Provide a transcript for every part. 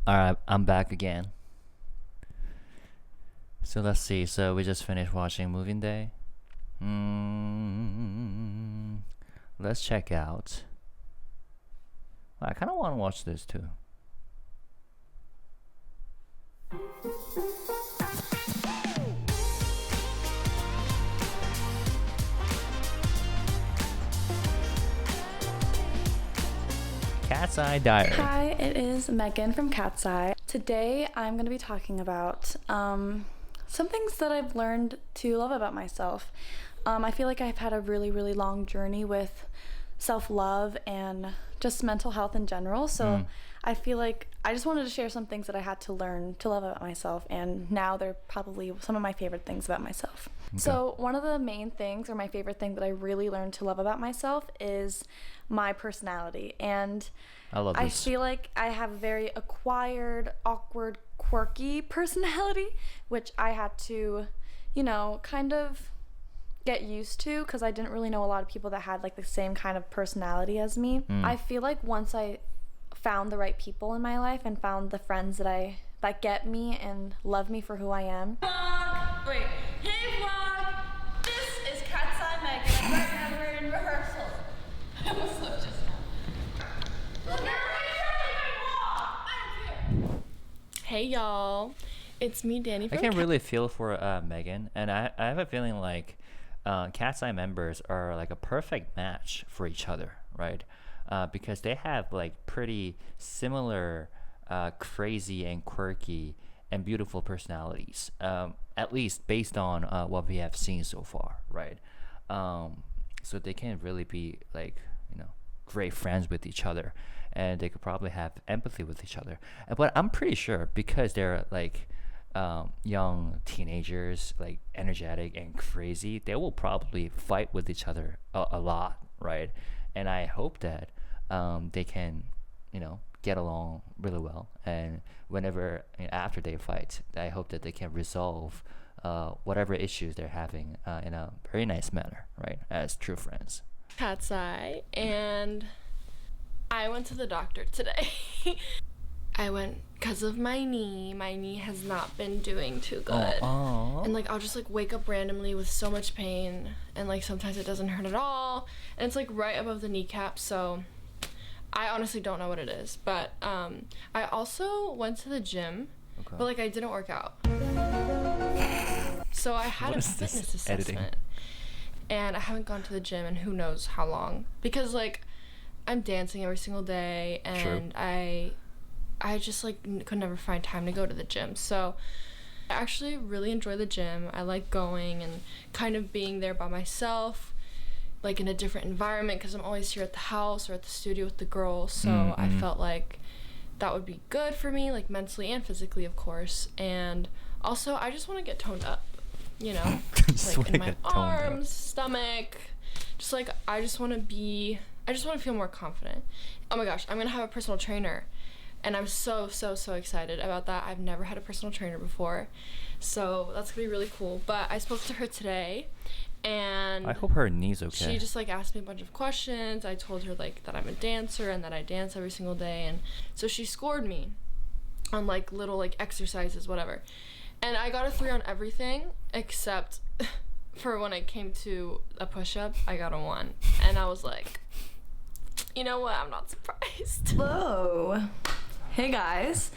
Alright, I'm back again. So let's see. So we just finished watching Moving Day. Mm, let's check out. I kind of want to watch this too. KATSEYE Diary. Hi, it is Megan from KATSEYE. Today I'm going to be talking about some things that I've learned to love about myself. I feel like I've had a really long journey with self-love and just mental health in general. So I feel like I just wanted to share some things that I had to learn to love about myself, and now they're probably some of my favorite things about myself. Okay. So one of the main things, or my favorite thing that I really learned to love about myself, is my personality. And I feel like I have a very acquired, awkward, quirky personality, which I had to, kind of get used to, because I didn't really know a lot of people that had like the same kind of personality as me. I feel like once I found the right people in my life and found the friends that get me and love me for who I am. Wait, hey vlog! This is KATSEYE Megan, and right now we're in rehearsal. I almost slipped just now. Look at Hey y'all, it's me, Danny from I can really feel for Megan, and I have a feeling like KATSEYE members are like a perfect match for each other, right? Because they have like pretty similar crazy and quirky and beautiful personalities, at least based on what we have seen so far, right? So they can really be like, great friends with each other, and they could probably have empathy with each other. But I'm pretty sure, because they're like young teenagers, like energetic and crazy, they will probably fight with each other a lot, right? And I hope that they can, get along really well. And whenever after they fight, I hope that they can resolve whatever issues they're having in a very nice manner, right? As true friends. KATSEYE, and I went to the doctor today. I went because of my knee. My knee has not been doing too good. And like I'll just like wake up randomly with so much pain, and like sometimes it doesn't hurt at all, and it's like right above the kneecap, so I honestly don't know what it is. But I also went to the gym, but like I didn't work out. So I had a fitness assessment. And I haven't gone to the gym in who knows how long, because like I'm dancing every single day, and I just like could never find time to go to the gym. So I actually really enjoy the gym. I like going and kind of being there by myself, like in a different environment, because I'm always here at the house or at the studio with the girls. So I felt like that would be good for me, like mentally and physically, of course. And also I just want to get toned up. Like in my arms, stomach, just like I just want to feel more confident. Oh my gosh, I'm gonna have a personal trainer, and I'm so excited about that. I've never had a personal trainer before, so that's gonna be really cool. But I spoke to her today, and I hope her knee's okay. She just like asked me a bunch of questions. I told her like that I'm a dancer and that I dance every single day, and so she scored me on like little like exercises, whatever. And I got a 3 on everything except for when it came to a push-up, I got a 1. And I was like, you know what? I'm not surprised. Hello. Hey guys.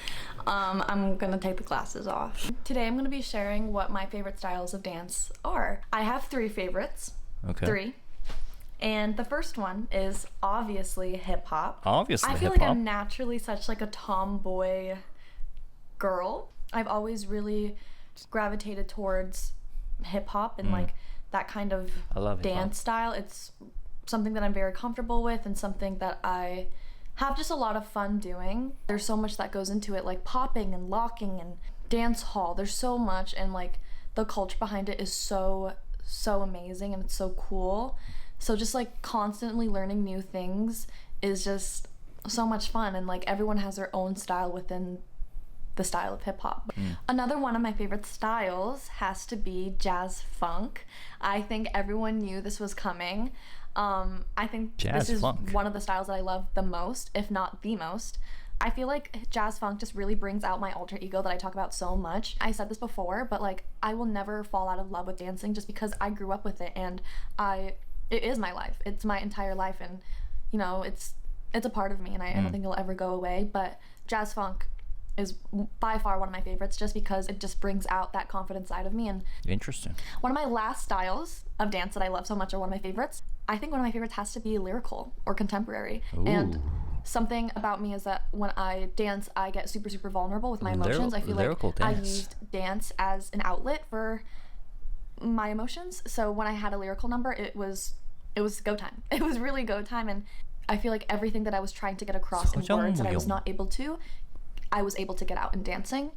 I'm gonna take the glasses off. Today I'm gonna be sharing what my favorite styles of dance are. I have 3 favorites. Okay. 3. And the first one is obviously hip-hop. Obviously I feel hip-hop. like I'm naturally such like a tomboy girl. I've always really gravitated towards hip-hop and like that kind of dance style. It's something that I'm very comfortable with, and something that I have just a lot of fun doing. There's so much that goes into it, like popping and locking and dance hall. There's so much, and like the culture behind it is so amazing, and it's so cool. So just like constantly learning new things is just so much fun, and like everyone has their own style within the style of hip-hop. Another one of my favorite styles has to be jazz funk. I think everyone knew this was coming. I think this is one of the styles that I love the most, if not the most. I feel like jazz funk just really brings out my alter ego that I talk about so much. I said this before, but like I will never fall out of love with dancing just because I grew up with it, and it is my life. It's my entire life, and you know, it's a part of me, and I don't think it'll ever go away. But jazz funk is by far one of my favorites just because it just brings out that confident side of me. And Interesting. one of my last styles of dance that I love so much, or one of my favorites, I think one of my favorites has to be lyrical or contemporary. Ooh. And something about me is that when I dance, I get super, super vulnerable with my emotions. I feel like I used dance as an outlet for my emotions. So when I had a lyrical number, it was go time. It was really go time, and I feel like everything that I was trying to get across in words that I was not able to, I was able to get out in dancing,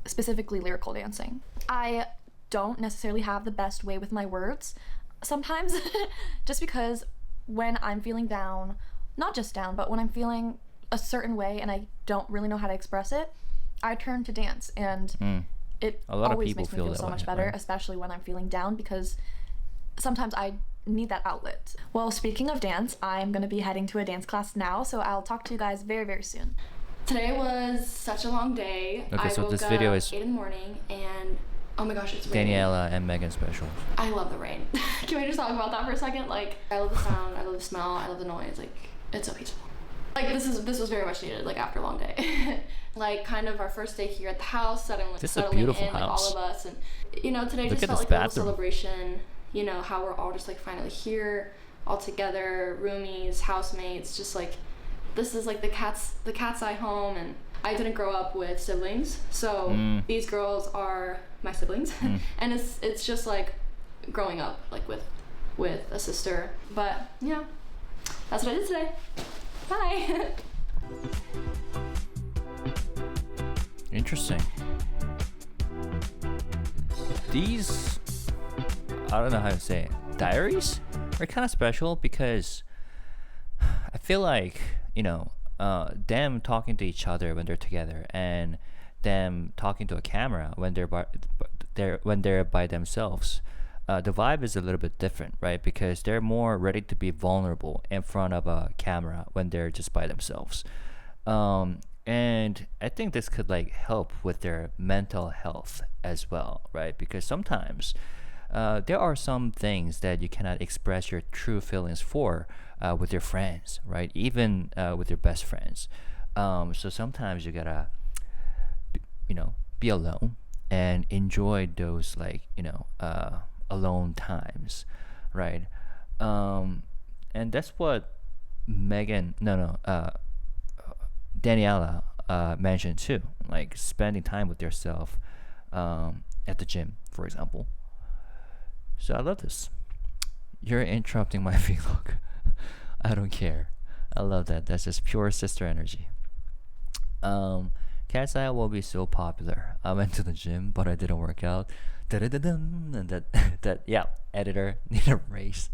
specifically lyrical dancing. I don't necessarily have the best way with my words sometimes, just because when I'm feeling down, not just down, but when I'm feeling a certain way and I don't really know how to express it, I turn to dance, and it always makes me feel so much better, especially when I'm feeling down, because sometimes I need that outlet. Well, speaking of dance, I'm going to be heading to a dance class now, so I'll talk to you guys very, very soon. Today was such a long day. Okay, so this woke video up is 8 in the morning, and oh my gosh, it's raining. Daniela and Megan special. I love the rain. Can we just talk about that for a second? Like, I love the sound, I love the smell, I love the noise. Like, it's so peaceful. Like, this was very much needed, like, after a long day. Like, kind of our first day here at the house, settling in, like, all of us. And, you know, today just felt like a little celebration. You know, how we're all just, like, finally here, all together, roomies, housemates, just, like, this is, like, the KATSEYE home. And I didn't grow up with siblings, so these girls are my siblings. And it's just, like, growing up, like, with a sister. But, yeah, that's what I did today. Bye. Interesting. These, I don't know how to say it, diaries are kind of special because I feel like, you know, them talking to each other when they're together and them talking to a camera when they're by themselves, the vibe is a little bit different, right? Because they're more ready to be vulnerable in front of a camera when they're just by themselves. And I think this could like help with their mental health as well, right? Because sometimes there are some things that you cannot express your true feelings for with your friends, right? Even with your best friends. So sometimes you gotta, be alone and enjoy those alone times, right? And that's what Daniela mentioned too, like spending time with yourself at the gym, for example. So I love this. You're interrupting my vlog. I don't care. I love that. That's just pure sister energy. KATSEYE will be so popular. I went to the gym, but I didn't work out. Da-da-da-dun, and that yeah, editor need a raise.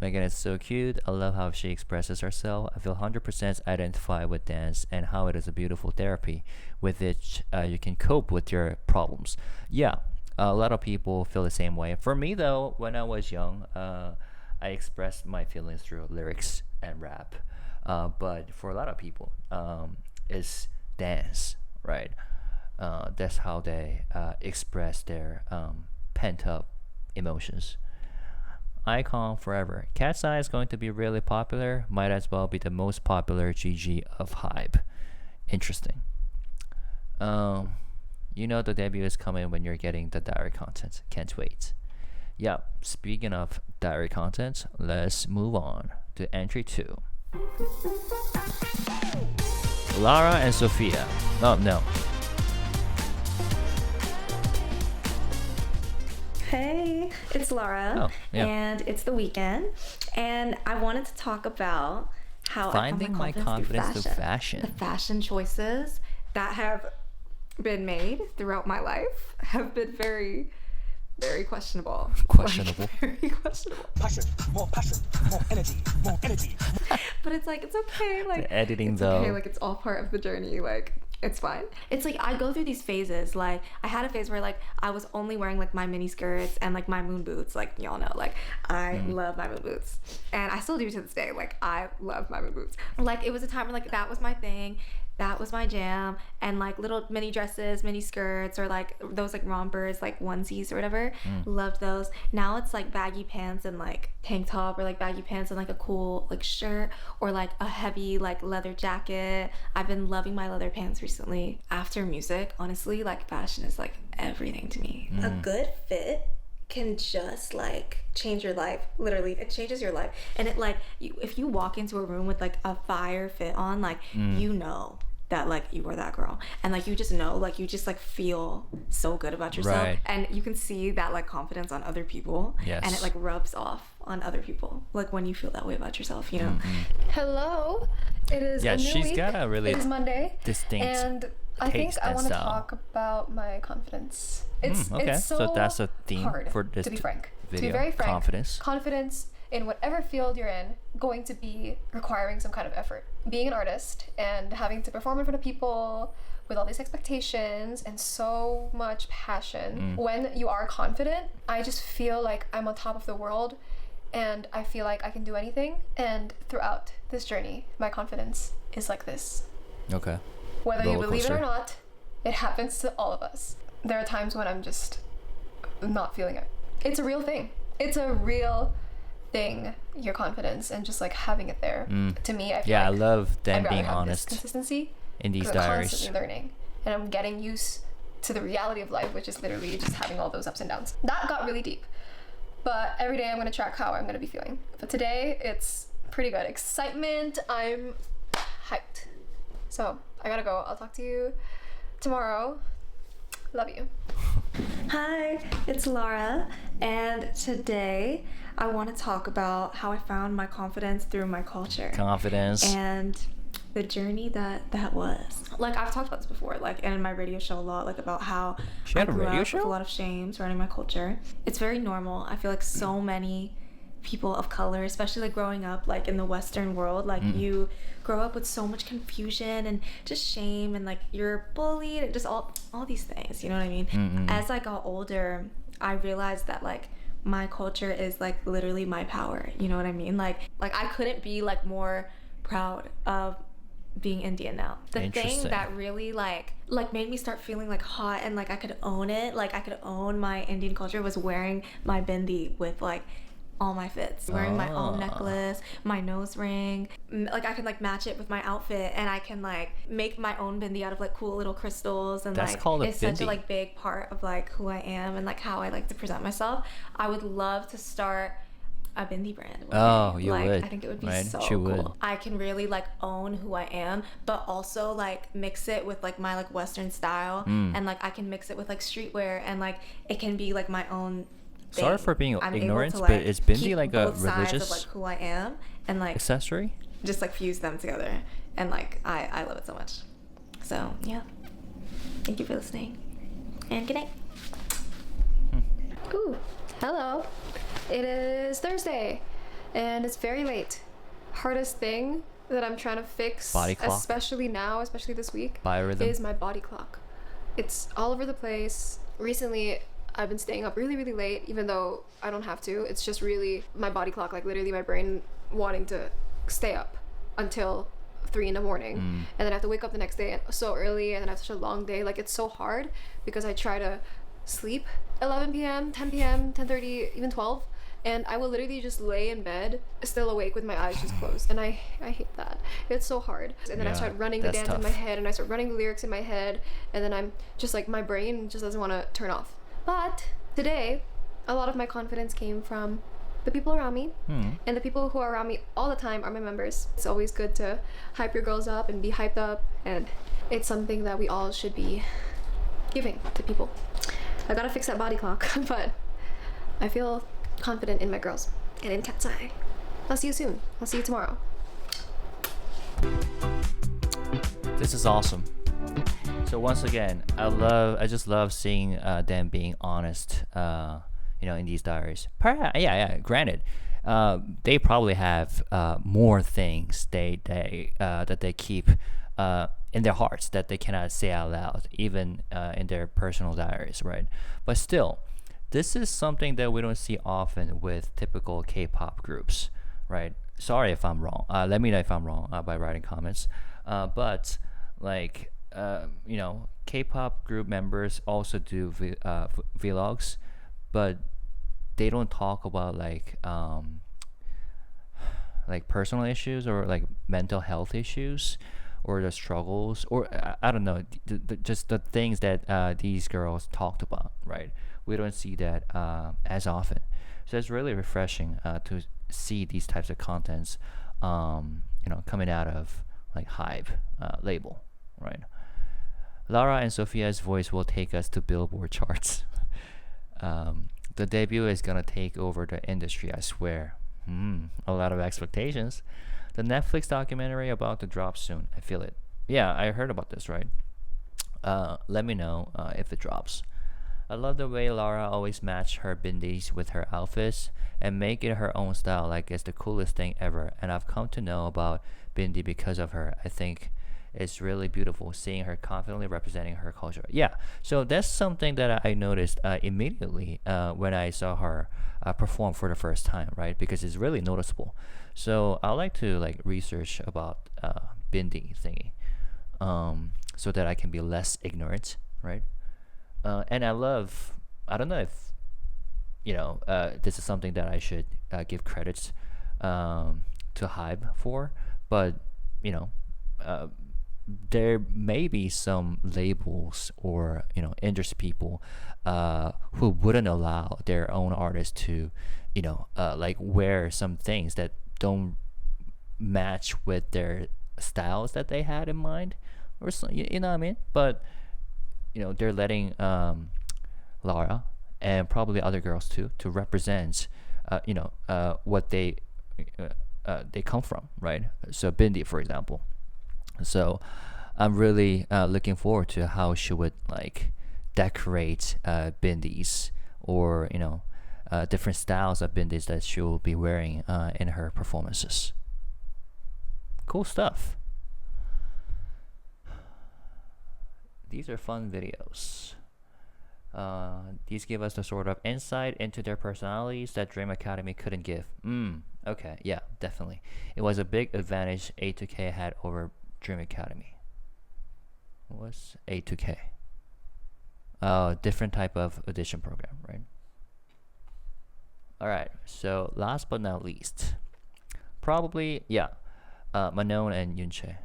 Megan is so cute. I love how she expresses herself. I feel 100% identify with dance and how it is a beautiful therapy with which you can cope with your problems. Yeah, a lot of people feel the same way. For me though, when I was young, I expressed my feelings through lyrics and rap. But for a lot of people, it's dance, right? That's how they express their pent up emotions. Icon forever. KATSEYE is going to be really popular. Might as well be the most popular GG of HYBE. Interesting. You know the debut is coming when you're getting the diary content. Can't wait. Yeah, speaking of diary content, let's move on to entry 2. Lara and Sophia. Oh, no. Hey, it's Laura, and it's the weekend, and I wanted to talk about how finding my confidence through fashion. The fashion choices that have been made throughout my life have been very, very questionable. Questionable. Like, very questionable. Passion, more energy, more energy. But it's like, it's okay. Like, the editing it's though. okay. Like, it's all part of the journey. Like, It's fine. It's like I go through these phases. Like I had a phase where like I was only wearing like my mini skirts and like my moon boots. Like y'all know, like I love my moon boots, and I still do to this day. Like I love my moon boots. Like it was a time where like that was my thing. That was my jam, and like little mini dresses, mini skirts, or like those like rompers, like onesies or whatever. Loved those. Now it's like baggy pants and like tank top, or like baggy pants and like a cool like shirt, or like a heavy like leather jacket. I've been loving my leather pants recently. After music, honestly, like fashion is like everything to me. A good fit can just like change your life. Literally, it changes your life. And it like if you walk into a room with like a fire fit on, like you know that like you are that girl, and like you just know, like you just like feel so good about yourself, right. And you can see that like confidence on other people. Yes. And it like rubs off on other people, like when you feel that way about yourself, you know. Hello, it is a new she's week. got a really It is Monday, distinct and I think I want to style. talk about my confidence. It's okay, it's so that's a theme hard, for this to be frank. video. To be very frank, Confidence. in whatever field you're in, going to be requiring some kind of effort. Being an artist and having to perform in front of people with all these expectations and so much passion. When you are confident, I just feel like I'm on top of the world, and I feel like I can do anything. And throughout this journey, my confidence is like this. Okay. Whether you Roller believe it or coaster. not, it happens to all of us. There are times when I'm just not feeling it. It's a real thing. It's a real thing, your confidence, and just like having it there. To me, I feel Yeah, like I love I'd them rather being have honest this consistency in these 'cause I'm diaries. constantly learning, and I'm getting used to the reality of life, which is literally just having all those ups and downs. That got really deep, but every day I'm going to track how I'm going to be feeling. But today it's pretty good. Excitement. I'm hyped. So I gotta go. I'll talk to you tomorrow. Love you. Hi, it's Laura, and today I want to talk about how I found my confidence through my culture. Confidence. And the journey that was. Like I've talked about this before, like and in my radio show a lot, like about how She had I a grew radio up show? with a lot of shame surrounding my culture. It's very normal. I feel like so many people of color, especially like growing up like in the Western world, like you grow up with so much confusion and just shame, and like you're bullied and just all these things, you know what I mean? As I got older, I realized that like my culture is like literally my power, you know what I mean? Like I couldn't be like more proud of being Indian now. The thing that really like made me start feeling like hot and like I could own it, like I could own my Indian culture, was wearing my bindi with like all my fits, wearing my own necklace, my nose ring, like I can like match it with my outfit, and I can like make my own bindi out of like cool little crystals, and That's like called a it's such a bindi. like big part of like who I am and like how I like to present myself. I would love to start a bindi brand. Oh, you like, would. I think it would be right? so She cool. would. I can really like own who I am, but also like mix it with like my like Western style, and like I can mix it with like streetwear, and like it can be like my own thing. Sorry for being I'm ignorant, able to, but like, is bindi keep like a both sides religious of like who I am, and like accessory? just like fuse them together, and like I love it so much. So yeah, thank you for listening, and good night. Ooh, hello. It is Thursday, and it's very late. Hardest thing that I'm trying to fix, Body clock. especially now, especially this week, Biorhythm. is my body clock. It's all over the place. Recently, I've been staying up really, really late, even though I don't have to. It's just really my body clock, like literally my brain wanting to stay up until 3 in the morning, and then I have to wake up the next day so early, and then I have such a long day. Like it's so hard because I try to sleep 11 p.m., 10 p.m., 10:30, even 12, and I will literally just lay in bed still awake with my eyes just closed, and I hate that. It's so hard. And then I start running the dance in my head, and I start running the lyrics in my head, and then I'm just like, my brain just doesn't want to turn off. But today, a lot of my confidence came from the people around me, and the people who are around me all the time are my members. It's always good to hype your girls up and be hyped up, and it's something that we all should be giving to people. I gotta fix that body clock, but I feel confident in my girls and in KATSEYE. I'll see you soon. I'll see you tomorrow. This is awesome. So once again, I just love seeing them being honest, in these diaries. Yeah, granted, they probably have more things that they keep in their hearts that they cannot say out loud, even in their personal diaries, right? But still, this is something that we don't see often with typical K-pop groups, right? Sorry if I'm wrong. Let me know if I'm wrong by writing comments. But like, K-pop group members also do vlogs, but they don't talk about like personal issues or like mental health issues or the struggles, or I don't know, just the things that these girls talked about, right? We don't see that as often. So it's really refreshing to see these types of contents coming out of like HYBE label, right? Lara and Sophia's voice will take us to Billboard charts. The debut is gonna take over the industry, I swear. A lot of expectations. The Netflix documentary about to drop soon. I feel it. Yeah, I heard about this, right? Let me know if it drops. I love the way Lara always matched her bindis with her outfits and make it her own style like it's the coolest thing ever. And I've come to know about bindi because of her. I think it's really beautiful seeing her confidently representing her culture. Yeah, so that's something that I noticed immediately when I saw her perform for the first time, right? Because it's really noticeable. So I like to like research about bindi thingy, so that I can be less ignorant, right? And I don't know if this is something that I should give credits to HYBE for, but there may be some labels or industry people who wouldn't allow their own artists to like wear some things that don't match with their styles that they had in mind, or you know what I mean. But they're letting Lara and probably other girls too to represent what they come from, right? So bindi, for example. So I'm really looking forward to how she would like decorate bindis, or different styles of bindis that she will be wearing in her performances. Cool stuff. These are fun videos. These give us the sort of insight into their personalities that Dream Academy couldn't give. Okay, yeah, definitely. It was a big advantage A2K had over Dream Academy. What's A2K? Different type of audition program, right? Alright, so last but not least, probably, Manon and Yunche.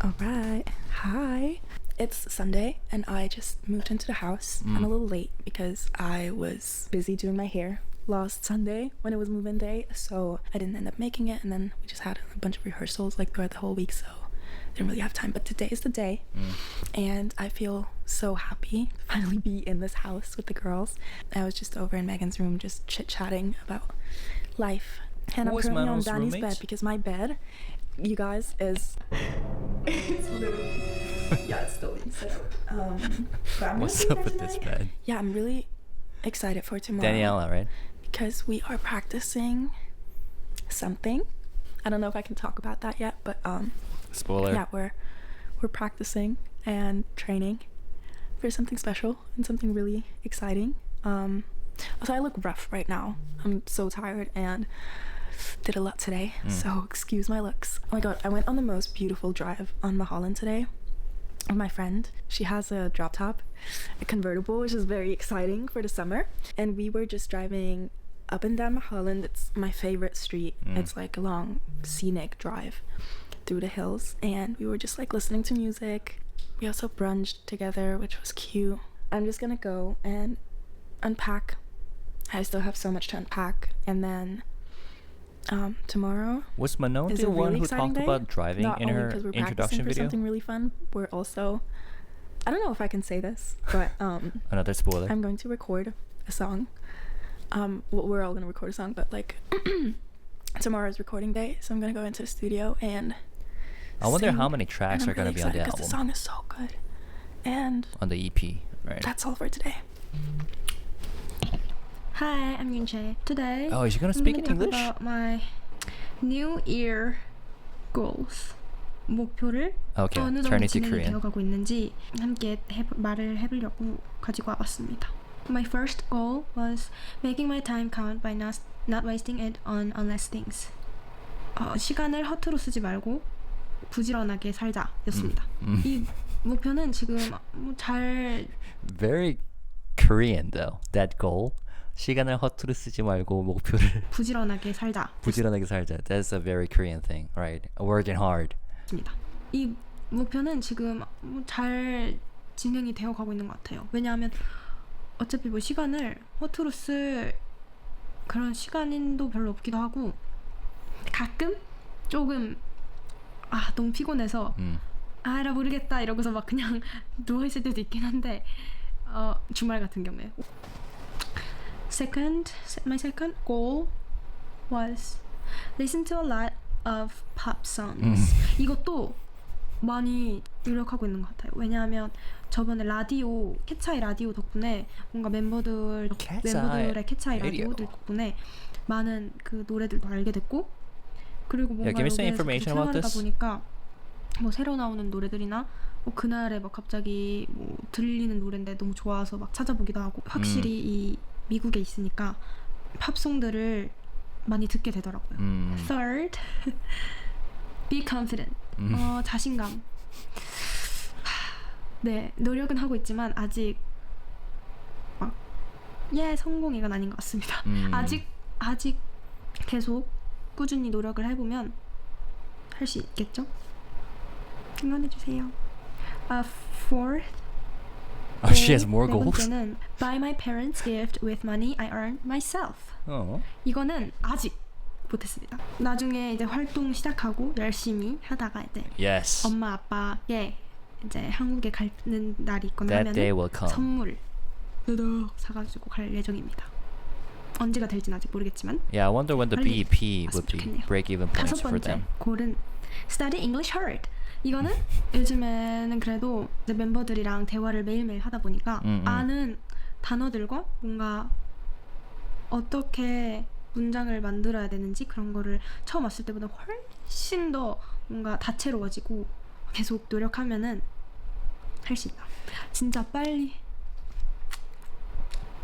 Alright, hi. It's Sunday and I just moved into the house. I'm a little late because I was busy doing my hair last Sunday when it was move-in day, so I didn't end up making it, and then we just had a bunch of rehearsals like throughout the whole week, so didn't really have time. But today is the day, and I feel so happy to finally be in this house with the girls. I was just over in Megan's room just chit-chatting about life, and I'm currently on Danny's bed because my bed, you guys, is it's literally it's still being set up. What's up with this bed? Yeah, I'm really excited for tomorrow. Daniela, right? Because we are practicing something. I don't know if I can talk about that yet, but spoiler. Yeah, we're practicing and training for something special and something really exciting. Also, I look rough right now. I'm so tired and did a lot today, so excuse my looks. Oh my god, I went on the most beautiful drive on Mulholland today with my friend. She has a drop top, a convertible, which is very exciting for the summer, and we were just driving up and down Mulholland. It's my favorite street. It's like a long scenic drive through the hills, and we were just like listening to music. We also brunched together, which was cute. I'm just gonna go and unpack. I still have so much to unpack, and then tomorrow was Manon the one who talked about driving in her introduction video? Something really fun. We're also, I don't know if I can say this, but another spoiler. I'm going to record a song. Well, we're all gonna record a song, but like tomorrow's recording day, so I'm gonna go into the studio and I wonder how many tracks are going to be on the album. The song is so good. And on the EP, right? That's all for today. Hi, I'm Yunche. Today, oh, is she going to speak in English? Talk about my New Year goals. 목표를 어느 정도 진행이 되어가고 있는지 함께 말을 해보려고 가지고 와봤습니다. My first goal was making my time count by not wasting it on endless things. 시간을 허투루 쓰지 말고 부지런하게 살자였습니다. 이 목표는 지금 잘 Very Korean though, that goal. 시간을 허투루 쓰지 말고 목표를 부지런하게 살자. 부지런하게 살자. That's a very Korean thing, right? Working hard. 이 목표는 지금 잘 진행이 되어 가고 있는 것 같아요. 왜냐하면 어차피 뭐 시간을 허투루 쓸 그런 시간도 별로 없기도 하고 가끔 조금 너무 피곤해서 나 모르겠다 이러고서 막 그냥 누워있을 때도 있긴 한데 주말 같은 경우에 my second goal was listen to a lot of pop songs. 이것도 많이 노력하고 있는 것 같아요. 왜냐하면 저번에 캣사이 라디오 덕분에 뭔가 멤버들의 캣사이 라디오들 덕분에 많은 그 노래들도 알게 됐고 그리고 뭔가 여기에서 생활하다 보니까 뭐 새로 나오는 노래들이나 뭐 그날에 막 갑자기 뭐 들리는 노래인데 너무 좋아서 막 찾아보기도 하고 확실히 이 미국에 있으니까 팝송들을 많이 듣게 되더라고요. Third, be confident. 자신감. 네, 노력은 하고 있지만 아직 막 성공 이건 아닌 것 같습니다. 아직 계속 꾸준히 노력을 해보면 할 수 있겠죠? 응원해주세요. Fourth. She has more goals. 네 번째는 buy my parents gift with money I earned myself. 이거는 아직 못했습니다. 나중에 이제 활동 시작하고 열심히 하다가 이제 엄마 아빠에 이제 한국에 가는 날이 있거나 하면은 선물을 사가지고 갈 예정입니다. 언제가 될지는 아직 모르겠지만. Yeah, I wonder when the BEP would be break-even points for them. 다섯 번째 골은 study English hard. 이거는 요즘에는 그래도 이제 멤버들이랑 대화를 매일매일 하다 보니까 아는 단어들과 뭔가 어떻게 문장을 만들어야 되는지 그런 거를 처음 왔을 때보다 훨씬 더 뭔가 다채로워지고 계속 노력하면은 할 수 있다. 진짜 빨리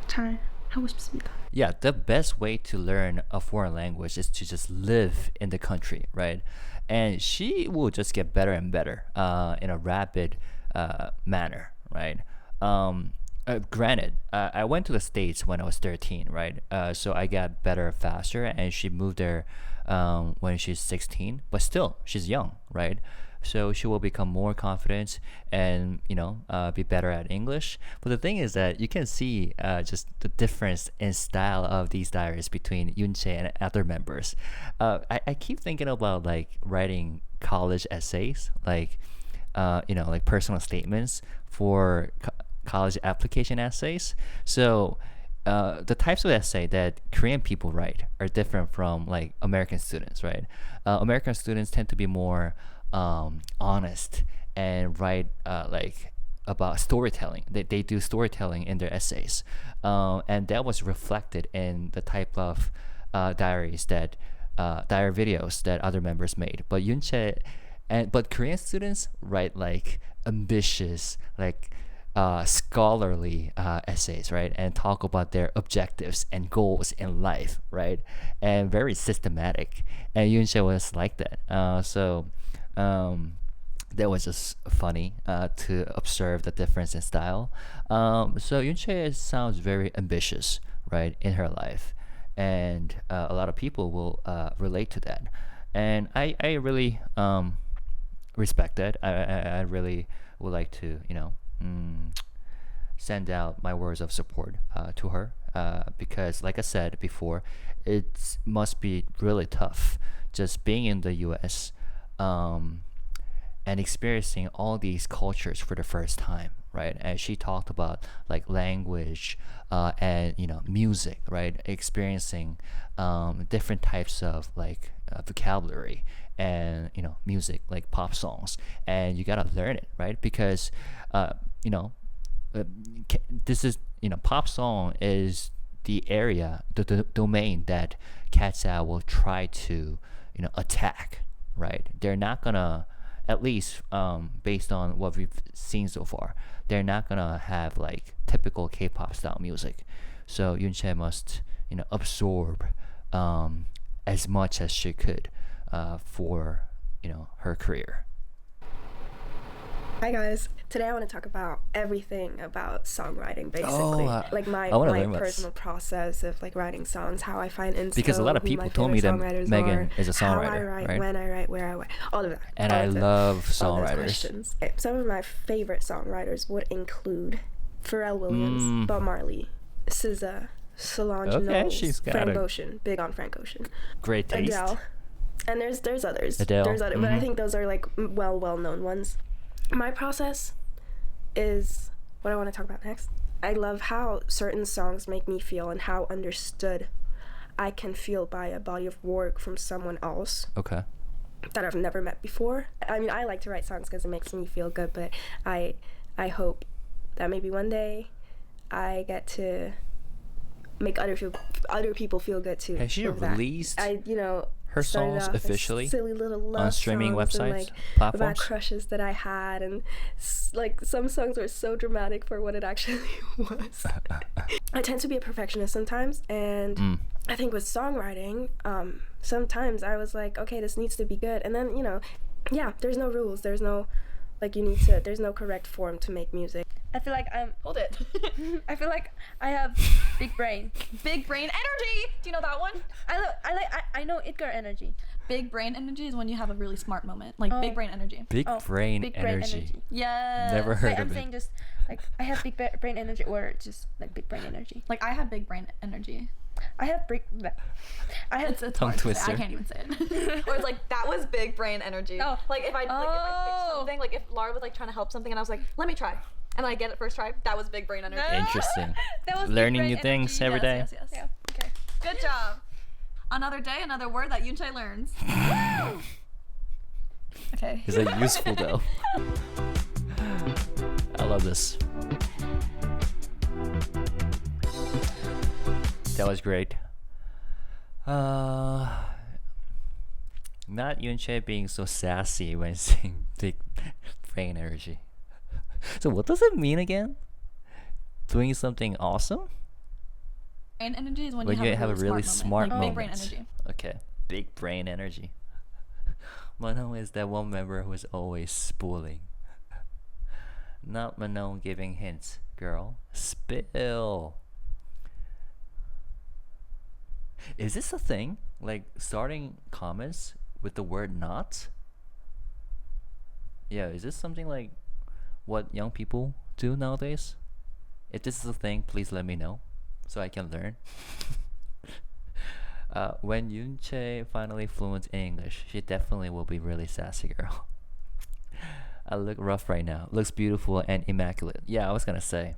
잘 하고 싶습니다. Yeah, the best way to learn a foreign language is to just live in the country, right? And she will just get better and better in a rapid manner, right? Granted, I went to the States when I was 13, right? So I got better faster, and she moved there when she's 16. But still, she's young, right? So she will become more confident and be better at English. But the thing is that you can see just the difference in style of these diaries between Yunche and other members. I keep thinking about like writing college essays, like like personal statements for college application essays. So the types of essay that Korean people write are different from like American students, right? American students tend to be more honest and write like about storytelling. They do storytelling in their essays, and that was reflected in the type of diary videos that other members made. But but Korean students write like ambitious, like scholarly essays, right? And talk about their objectives and goals in life, right? And very systematic. And Yunche was like that. That was just funny to observe the difference in style. So Yunche sounds very ambitious, right, in her life, and a lot of people will relate to that, and I really respect that. I really would like to send out my words of support to her because, like I said before, it must be really tough just being in the U.S. And experiencing all these cultures for the first time, right? And she talked about like language and music, right? Experiencing different types of like vocabulary and music, like pop songs, and you gotta learn it, right? Because this is pop song is the area, the domain that KATSEYE will try to attack, right? They're not gonna, at least based on what we've seen so far, they're not gonna have like typical K-pop style music. So Yoonchae must absorb as much as she could for her career. Hi guys. Today I want to talk about everything about songwriting, basically. Like my personal process of like writing songs, how I find inspo, because a lot of people told me that Megan is a songwriter, how I write, right? when I write, where I write, all of that. And I love songwriters. Some of my favorite songwriters would include Pharrell Williams, Bob Marley, SZA, Solange Knowles, Frank Ocean, big on Frank Ocean. Great taste. Adele. And there's others. Adele. There's others, but I think those are like well-known ones. My process is what I want to talk about next. I love how certain songs make me feel and how understood I can feel by a body of work from someone else. Okay. That I've never met before. I mean, I like to write songs because it makes me feel good, but I hope that maybe one day I get to make other people feel good too. Has she released her songs officially silly little love on streaming websites, and, like, platforms? About crushes that I had, and like some songs were so dramatic for what it actually was. I tend to be a perfectionist sometimes, and I think with songwriting, sometimes I was like, okay, this needs to be good, and then there's no rules, there's no there's no correct form to make music. I feel like I feel like I have big brain energy. Do you know that one? I know Edgar energy. Big brain energy is when you have a really smart moment, like big brain energy. Big brain energy. Yeah. Never heard of I'm it. saying just like I have big brain energy, or just like big brain energy. Like I have big brain energy. It's a tongue twister. I can't even say it. Or it's like that was big brain energy. Oh. Like if I fix something, like if Laura was like trying to help something and I was like, let me try. And I get it first try. That was big brain energy. Interesting. That was learning big new brain things energy. every day. Yes. Yeah. Okay. Good job. Another day, another word that Yoonchae learns. Okay. Is that useful though? I love this. That was great. Not Yoonchae being so sassy when saying big brain energy. So what does it mean again? Doing something awesome? Brain energy is when you have a really smart moment. Big brain energy. Okay, big brain energy. Manon is that one member who's always spooling. Not Manon giving hints. Girl, spill. Is this a thing? Like starting comments with the word not? Yeah, is this something like what young people do nowadays? If this is a thing, please let me know so I can learn. When Yoonchae finally fluent in English, she definitely will be really sassy girl. I look rough right now. Looks beautiful and immaculate. Yeah, I was gonna say.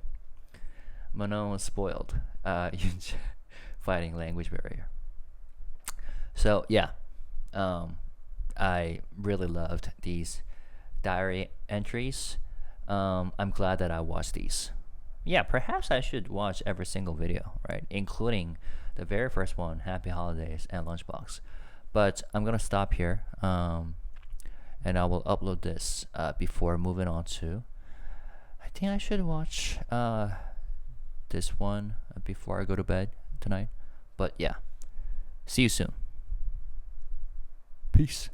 Manon was spoiled. Yoonchae fighting language barrier. So yeah, I really loved these diary entries. I'm glad that I watched these. Yeah, perhaps I should watch every single video, right? Including the very first one, Happy Holidays and Lunchbox. But I'm gonna stop here, and I will upload this before moving on to. I think I should watch this one before I go to bed tonight. But yeah, see you soon. Peace.